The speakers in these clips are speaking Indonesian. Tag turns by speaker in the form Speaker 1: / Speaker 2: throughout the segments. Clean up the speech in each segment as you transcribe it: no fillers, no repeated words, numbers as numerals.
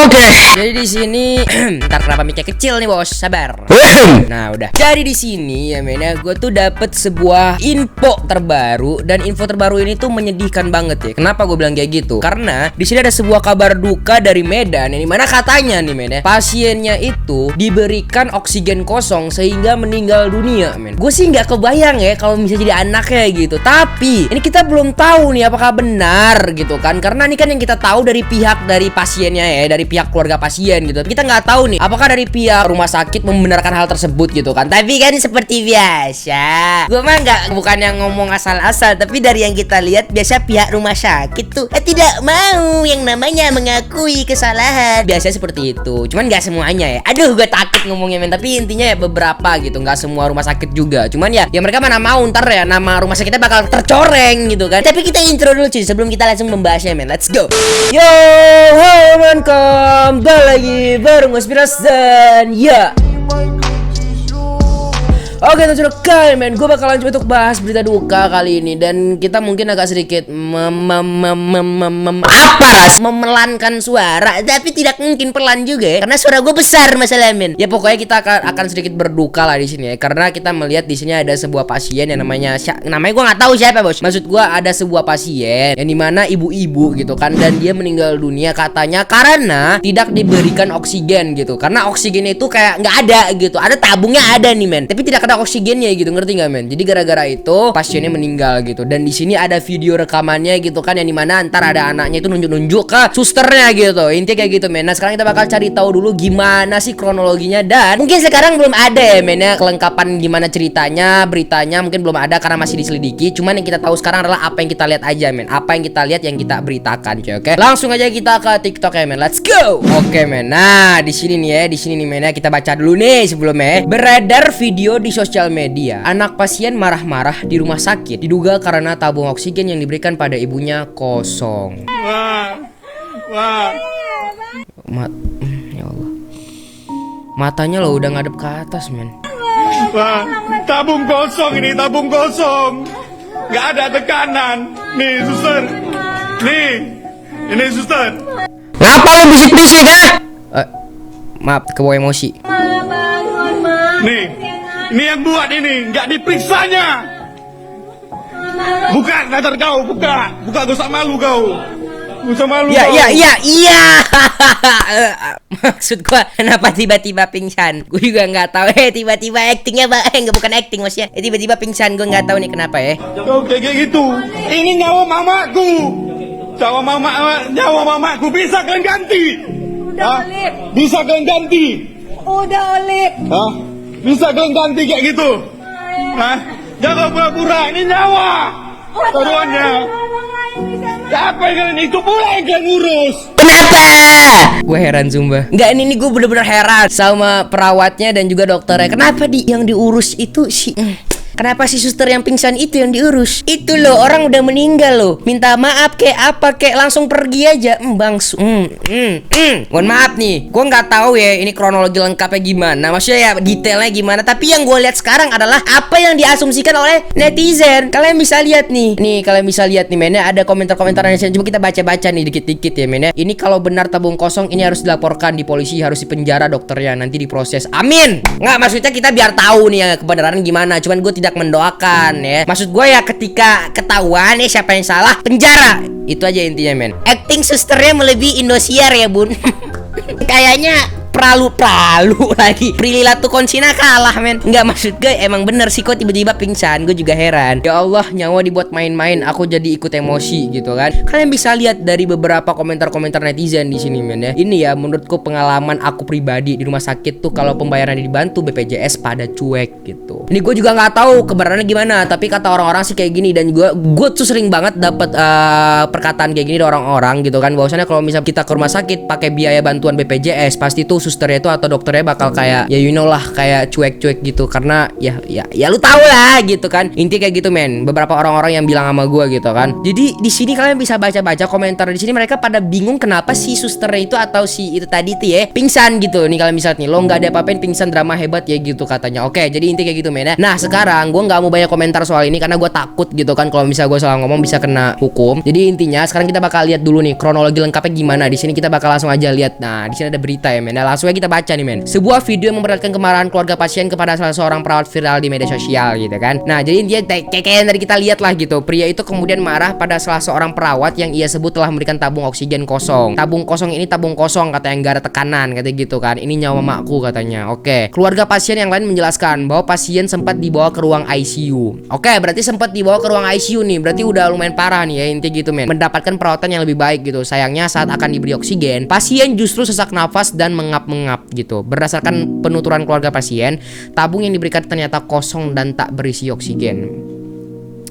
Speaker 1: Oke.
Speaker 2: Jadi di sini ntar kenapa mic-nya kecil nih bos, sabar. Nah udah. Jadi di sini ya men ya, gue tuh dapet sebuah info terbaru dan info terbaru ini tuh menyedihkan banget ya. Kenapa gue bilang kayak gitu? Karena di sini ada sebuah kabar duka dari Medan, yang dimana katanya nih men ya, pasiennya itu diberikan oksigen kosong sehingga meninggal dunia men. Gue sih nggak kebayang ya kalau bisa jadi anaknya gitu. Tapi ini kita belum tahu nih apakah benar gitu kan? Karena ini kan yang kita tahu dari pihak dari pasiennya ya, dari pihak keluarga pasien gitu. Kita nggak tahu nih apakah dari pihak rumah sakit membenarkan hal tersebut gitu kan. Tapi kan seperti biasa, gue mah bukan yang ngomong asal-asal, tapi dari yang kita lihat biasa pihak rumah sakit tuh tidak mau yang namanya mengakui kesalahan. Biasanya seperti itu. Cuman nggak semuanya ya. Aduh, gue takut ngomongnya men. Tapi intinya ya beberapa gitu, nggak semua rumah sakit juga. Cuman ya mereka mana mau ntar ya nama rumah sakitnya bakal tercoreng gitu kan. Tapi kita intro dulu cuy sebelum kita langsung membahasnya men. Let's go. Yo, hey man, kembali lagi bareng Mas Piras dan ya. Oke, sudah kali men, gue bakalan coba untuk bahas berita duka kali ini. Dan kita mungkin agak sedikit memelankan suara, tapi tidak mungkin pelan juga ya, karena suara gue besar masalah men. Ya pokoknya kita akan sedikit berduka lah di sini ya, karena kita melihat di sini ada sebuah pasien yang namanya gue nggak tahu siapa bos. Maksud gue ada sebuah pasien yang dimana ibu-ibu gitu kan, dan dia meninggal dunia katanya karena tidak diberikan oksigen gitu. Karena oksigen itu kayak nggak ada gitu, ada tabungnya ada nih men, tapi tidak ada oksigennya gitu, ngerti nggak men? Jadi gara-gara itu pasiennya meninggal gitu. Dan di sini ada video rekamannya gitu kan, yang dimana ntar ada anaknya itu nunjuk-nunjuk ke susternya gitu. Intinya kayak gitu men. Nah sekarang kita bakal cari tahu dulu gimana sih kronologinya, dan mungkin sekarang belum ada ya men ya kelengkapan gimana ceritanya, beritanya mungkin belum ada karena masih diselidiki. Cuman yang kita tahu sekarang adalah apa yang kita lihat aja men, apa yang kita lihat yang kita beritakan cuy. Oke, langsung aja kita ke TikTok ya men. Let's go. Oke men. Nah di sini nih men ya, kita baca dulu nih sebelumnya. Beredar video di sosial media, anak pasien marah-marah di rumah sakit diduga karena tabung oksigen yang diberikan pada ibunya kosong. Ya Allah, matanya lo udah ngadep ke atas men.
Speaker 1: Wah, tabung kosong ini, tabung kosong. Gak ada tekanan. Nih suster, nih, ini suster.
Speaker 2: Ngapa lo bisik-bisik ya? Maaf, kebawa emosi.
Speaker 1: Nih, ini yang buat ini, nggak diperiksanya. Buka, ntar kau, buka gak malu kau. Gak usah malu.
Speaker 2: Iya. Maksud gua kenapa tiba-tiba pingsan? Gue juga nggak tahu. Tiba-tiba actingnya bukan acting maksudnya. Tiba-tiba pingsan, gue nggak tahu nih kenapa ya.
Speaker 1: Kau kayak gitu. Ini nyawa mamaku. Nyawa mamaku bisa kalian ganti.
Speaker 3: Udah Olip.
Speaker 1: Bisa kalian ganti.
Speaker 3: Udah Olip.
Speaker 1: Hah? Bisa kalian ganti kayak gitu? Hah? Jangan pura-pura, ini nyawa. Taruhannya. Siapa yang kalian itu pula yang kalian ngurus?
Speaker 2: Kenapa? Gue heran Zumba. Enggak, ini gue bener-bener heran sama perawatnya dan juga dokternya. Kenapa yang diurus itu sih? Kenapa si suster yang pingsan itu yang diurus? Itu loh, orang udah meninggal loh. Minta maaf kek apa kek, langsung pergi aja. Mohon maaf nih, gue nggak tahu ya ini kronologi lengkapnya gimana. Maksudnya ya detailnya gimana. Tapi yang gue lihat sekarang adalah apa yang diasumsikan oleh netizen. Kalian bisa lihat nih. Kalian bisa lihat nih men, ada komentar-komentar netizen. Coba kita baca-baca nih dikit-dikit ya men. Ini kalau benar tabung kosong ini harus dilaporkan di polisi, harus dipenjara dokternya, nanti diproses. Amin. Nggak, maksudnya kita biar tahu nih ya kebenaran gimana. Cuman gue tidak mendoakan ya. Maksud gue ya ketika ketahuan ya siapa yang salah, penjara. Itu aja intinya men. Acting susternya melebihi Indosiar ya bun. Kayaknya pralu lagi. Prilly Latuconsina kalah men. Enggak, maksud gue emang bener sih kok tiba-tiba pingsan. Gue juga heran. Ya Allah, nyawa dibuat main-main. Aku jadi ikut emosi gitu kan. Kalian bisa lihat dari beberapa komentar-komentar netizen di sini men ya. Ini ya menurutku pengalaman aku pribadi di rumah sakit tuh kalau pembayaran dibantu BPJS pada cuek gitu. Ini gue juga nggak tahu kebenarannya gimana. Tapi kata orang-orang sih kayak gini, dan gue tuh sering banget dapat perkataan kayak gini dari orang-orang gitu kan. Bahwasannya kalau misalnya kita ke rumah sakit pakai biaya bantuan BPJS pasti tuh susternya itu atau dokternya bakal kayak ya you know lah, kayak cuek-cuek gitu karena ya lu tahu lah gitu kan. Intinya kayak gitu men. Beberapa orang-orang yang bilang sama gue gitu kan. Jadi di sini kalian bisa baca-baca komentar di sini, mereka pada bingung kenapa si susternya itu atau si itu tadi tuh ya pingsan gitu. Nih kalian bisa nih, lo nggak ada apa-apain pingsan, drama hebat ya gitu katanya. Oke, jadi intinya kayak gitu men ya. Nah sekarang gue nggak mau banyak komentar soal ini karena gue takut gitu kan kalau misalnya gue salah ngomong bisa kena hukum. Jadi intinya sekarang kita bakal lihat dulu nih kronologi lengkapnya gimana. Di sini kita bakal langsung aja lihat. Nah di sini ada berita ya men. Nah langsung aja kita baca nih men. Sebuah video yang memperlihatkan kemarahan keluarga pasien kepada salah seorang perawat viral di media sosial gitu kan. Nah jadi intinya kayak yang tadi kita lihat lah gitu. Pria itu kemudian marah pada salah seorang perawat yang ia sebut telah memberikan tabung oksigen kosong. Tabung kosong ini tabung kosong katanya, nggak ada tekanan katanya gitu kan. Ini nyawa makku katanya. Oke. Keluarga pasien yang lain menjelaskan bahwa pasien sempat dibawa ke ruang ICU. Oke, berarti sempat dibawa ke ruang ICU nih. Berarti udah lumayan parah nih ya intinya gitu men. Mendapatkan perawatan yang lebih baik gitu. Sayangnya saat akan diberi oksigen, pasien justru sesak nafas dan mengap-mengap gitu. Berdasarkan penuturan keluarga pasien, tabung yang diberikan ternyata kosong dan tak berisi oksigen.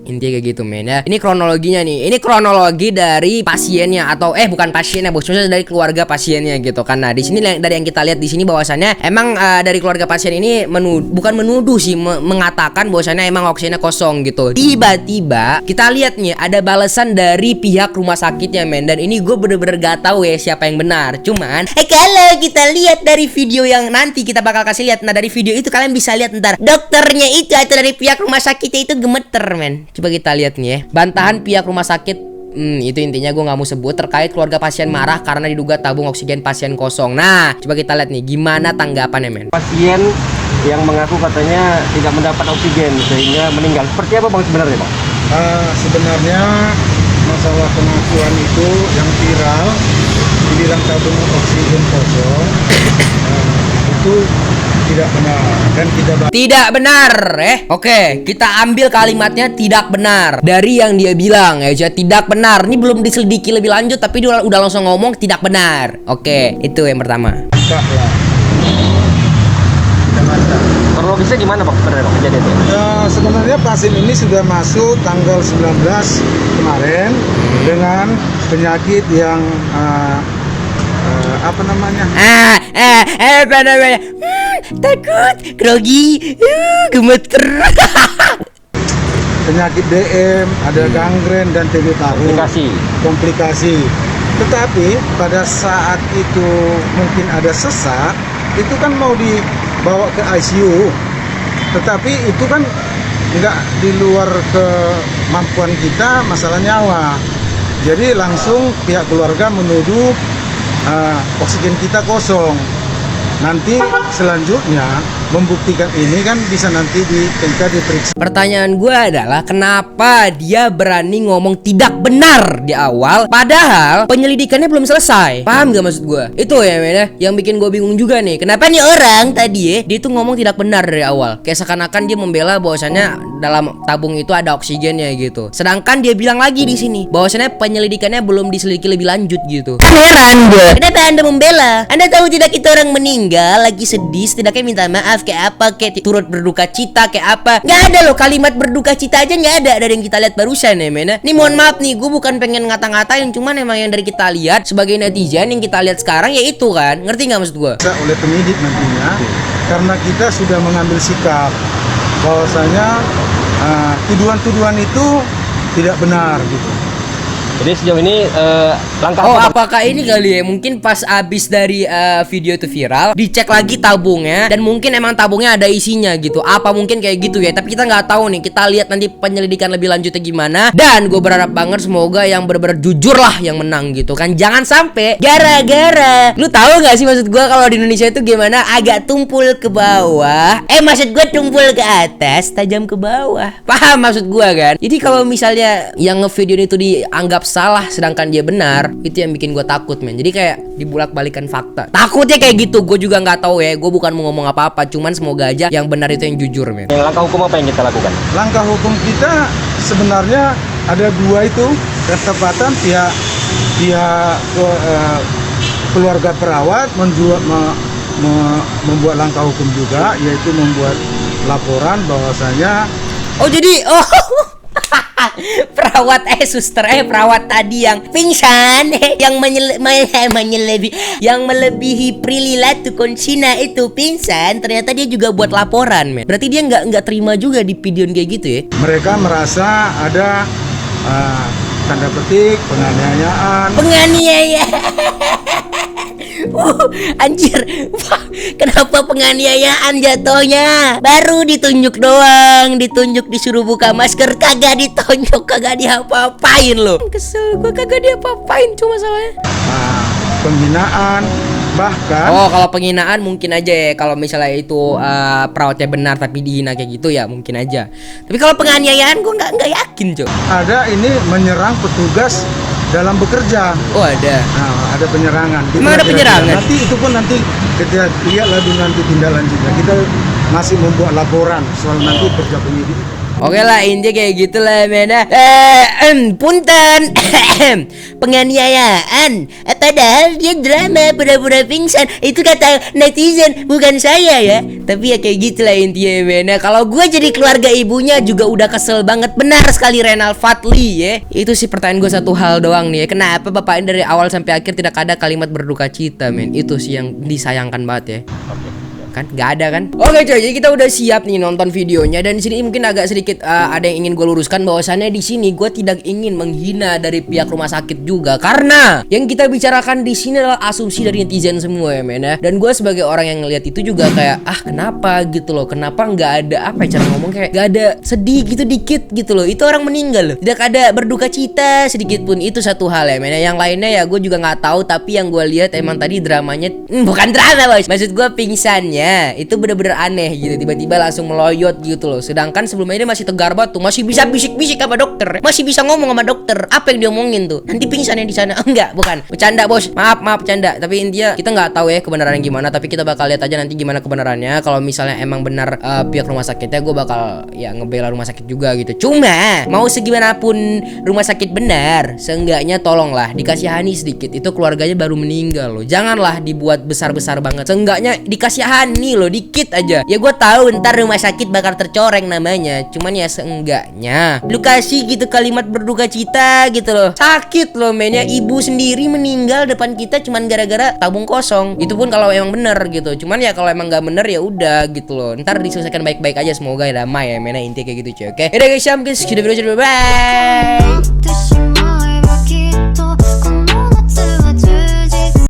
Speaker 2: Intinya kayak gitu men ya. Ini kronologinya nih. Ini kronologi dari pasiennya atau bukan pasiennya bos, maksudnya dari keluarga pasiennya gitu kan. Nah di sini dari yang kita lihat di sini bahwasannya emang dari keluarga pasien ini bukan menuduh sih, mengatakan bahwasannya emang oksigennya kosong gitu. Tiba-tiba kita lihat nih ada balasan dari pihak rumah sakitnya men. Dan ini gue bener-bener gak tahu ya siapa yang benar. Cuman kalau kita lihat dari video yang nanti kita bakal kasih lihat. Nah dari video itu kalian bisa lihat ntar dokternya itu atau dari pihak rumah sakitnya itu gemeter men. Coba kita lihat nih ya. Bantahan pihak rumah sakit itu intinya gue nggak mau sebut terkait keluarga pasien marah karena diduga tabung oksigen pasien kosong. Nah coba kita lihat nih gimana tanggapannya men.
Speaker 4: Pasien yang mengaku katanya tidak mendapat oksigen sehingga meninggal. Seperti apa bang sebenarnya bang?
Speaker 5: Sebenarnya masalah pengakuan itu yang viral dibilang tabung oksigen kosong itu tidak benar dan
Speaker 2: tidak benar Oke, kita ambil kalimatnya tidak benar dari yang dia bilang ya, tidak benar. Ini belum diselidiki lebih lanjut tapi dia udah langsung ngomong tidak benar. Oke, itu yang pertama.
Speaker 4: Kronologisnya gimana bang sebenarnya bang kejadiannya?
Speaker 5: Sebenarnya pasien ini sudah masuk tanggal 19 kemarin dengan penyakit yang apa namanya?
Speaker 2: Takut, grogi, gemeter.
Speaker 5: Penyakit DM, ada gangren dan TB paru. Komplikasi. Tetapi pada saat itu mungkin ada sesak, itu kan mau dibawa ke ICU. Tetapi itu kan nggak di luar kemampuan kita, masalah nyawa. Jadi langsung pihak keluarga menuduh oksigen kita kosong. Nanti selanjutnya membuktikan ini kan bisa nanti kita diperiksa.
Speaker 2: Pertanyaan gue adalah kenapa dia berani ngomong tidak benar di awal padahal penyelidikannya belum selesai. Paham gak maksud gue? Itu ya men ya, yang bikin gue bingung juga nih. Kenapa nih orang tadi dia tuh ngomong tidak benar dari awal. Kayak seakan-akan dia membela bahwasannya dalam tabung itu ada oksigennya gitu. Sedangkan dia bilang lagi di sini bahwasannya penyelidikannya belum diselidiki lebih lanjut gitu. Heran gue. Kenapa Anda membela? Anda tahu tidak kita orang meninggal lagi sedih, setidaknya minta maaf kayak apa, kayak turut berduka cita kayak apa. Nggak ada loh, kalimat berduka cita aja nggak ada dari yang kita lihat barusan ya men. Nih mohon maaf nih, gue bukan pengen ngata-ngatain, cuman emang yang dari kita lihat sebagai netizen yang kita lihat sekarang ya itu kan, ngerti nggak maksud gue?
Speaker 5: Oleh penyidik nantinya, karena kita sudah mengambil sikap bahwasanya tuduhan-tuduhan itu tidak benar gitu.
Speaker 4: Jadi sejauh ini langkah
Speaker 2: apakah ini kali ya, mungkin pas abis dari video itu viral dicek lagi tabungnya dan mungkin emang tabungnya ada isinya gitu. Apa mungkin kayak gitu ya, tapi kita nggak tahu nih. Kita lihat nanti penyelidikan lebih lanjutnya gimana. Dan gue berharap banget semoga yang bener-bener jujur lah yang menang gitu kan. Jangan sampai gara-gara, lu tahu nggak sih maksud gue kalau di Indonesia itu gimana, agak tumpul ke bawah, maksud gue tumpul ke atas tajam ke bawah. Paham maksud gue kan? Jadi kalau misalnya yang ngevideo itu dianggap salah sedangkan dia benar, itu yang bikin gue takut men. Jadi kayak dibulak-balikan fakta. Takutnya kayak gitu. Gue juga nggak tahu ya, gue bukan mau ngomong apa-apa, cuman semoga aja yang benar itu yang jujur men.
Speaker 4: Langkah hukum apa yang kita lakukan?
Speaker 5: Langkah hukum kita sebenarnya ada dua itu. Ketepatan pihak keluarga perawat membuat langkah hukum juga, yaitu membuat laporan bahwasanya
Speaker 2: Perawat tadi yang pingsan, yang melebihi Prilly Latuconsina itu pingsan, ternyata dia juga buat laporan, men. Berarti dia nggak terima juga di video kayak gitu ya.
Speaker 5: Mereka merasa ada tanda petik penganiayaan.
Speaker 2: Anjir. Wah, kenapa penganiayaan jatuhnya? Baru ditunjuk doang, disuruh buka masker, kagak ditonjok, kagak diapa-apain loh. Kesel gue, kagak diapa-apain cuma masalahnya.
Speaker 5: Penghinaan, bahkan
Speaker 2: Kalau penghinaan mungkin aja ya, kalau misalnya itu perawatnya benar tapi dihina kayak gitu ya mungkin aja. Tapi kalau penganiayaan gue nggak yakin, Cok.
Speaker 5: ada ini menyerang petugas dalam bekerja.
Speaker 2: Oh, ada.
Speaker 5: Nah, ada penyerangan.
Speaker 2: Emang ada penyerangan?
Speaker 5: Nanti itu pun nanti kita lihat lalu nanti tindak lanjutnya. Kita masih membuat laporan soal nanti kerja penyidik.
Speaker 2: Oke lah, intinya kayak gitulah, mena. Punten. Penganiayaan. Padahal dia drama, pura-pura pingsan. Itu kata netizen, bukan saya ya. Tapi ya kayak gitulah intinya, mena. Kalau gue jadi keluarga ibunya juga udah kesel banget. Benar sekali Renal Fadli ya. Itu sih pertanyaan gue satu hal doang nih ya. Kenapa bapaknya dari awal sampai akhir tidak ada kalimat berduka cita, men? Itu sih yang disayangkan banget ya. Kan nggak ada kan. Oke coy, jadi kita udah siap nih nonton videonya, dan di sini mungkin agak sedikit ada yang ingin gue luruskan, bahwasannya di sini gue tidak ingin menghina dari pihak rumah sakit juga, karena yang kita bicarakan di sini adalah asumsi dari netizen semua ya, men ya. Dan gue sebagai orang yang ngelihat itu juga kayak kenapa gitu loh, kenapa nggak ada apa ya, cara ngomong kayak nggak ada sedih gitu dikit gitu loh. Itu orang meninggal loh, tidak ada berduka cita sedikit pun. Itu satu hal ya, men. Yang lainnya ya gue juga nggak tahu, tapi yang gue lihat emang tadi dramanya bukan drama bos, maksud gue pingsannya itu bener-bener aneh gitu, tiba-tiba langsung meloyot gitu loh. Sedangkan sebelumnya dia masih tegar banget tuh, masih bisa bisik-bisik sama dokter, masih bisa ngomong sama dokter. Apa yang dia omongin tuh? Nanti pingsannya di sana. Enggak, bukan bercanda bos, maaf bercanda. Tapi intinya kita nggak tahu ya kebenaran gimana, tapi kita bakal lihat aja nanti gimana kebenarannya. Kalau misalnya emang benar pihak rumah sakitnya, gue bakal ya ngebela rumah sakit juga gitu. Cuma mau segimanapun rumah sakit benar, seenggaknya tolonglah dikasihani sedikit. Itu keluarganya baru meninggal loh, janganlah dibuat besar-besar banget. Seenggaknya dikasihani nih lo, dikit aja. Ya gue tahu ntar rumah sakit bakal tercoreng namanya, cuman ya seenggaknya lu kasih gitu kalimat berduka cita gitu loh. Sakit loh, men ya, ibu sendiri meninggal depan kita cuman gara-gara tabung kosong. Itu pun kalau emang bener gitu. Cuman ya kalau emang nggak bener ya udah gitu loh. Ntar diselesaikan baik-baik aja, semoga ya damai ya, men. Intinya kayak gitu cuy. Oke. Udah guys, sampai sekian video, bye.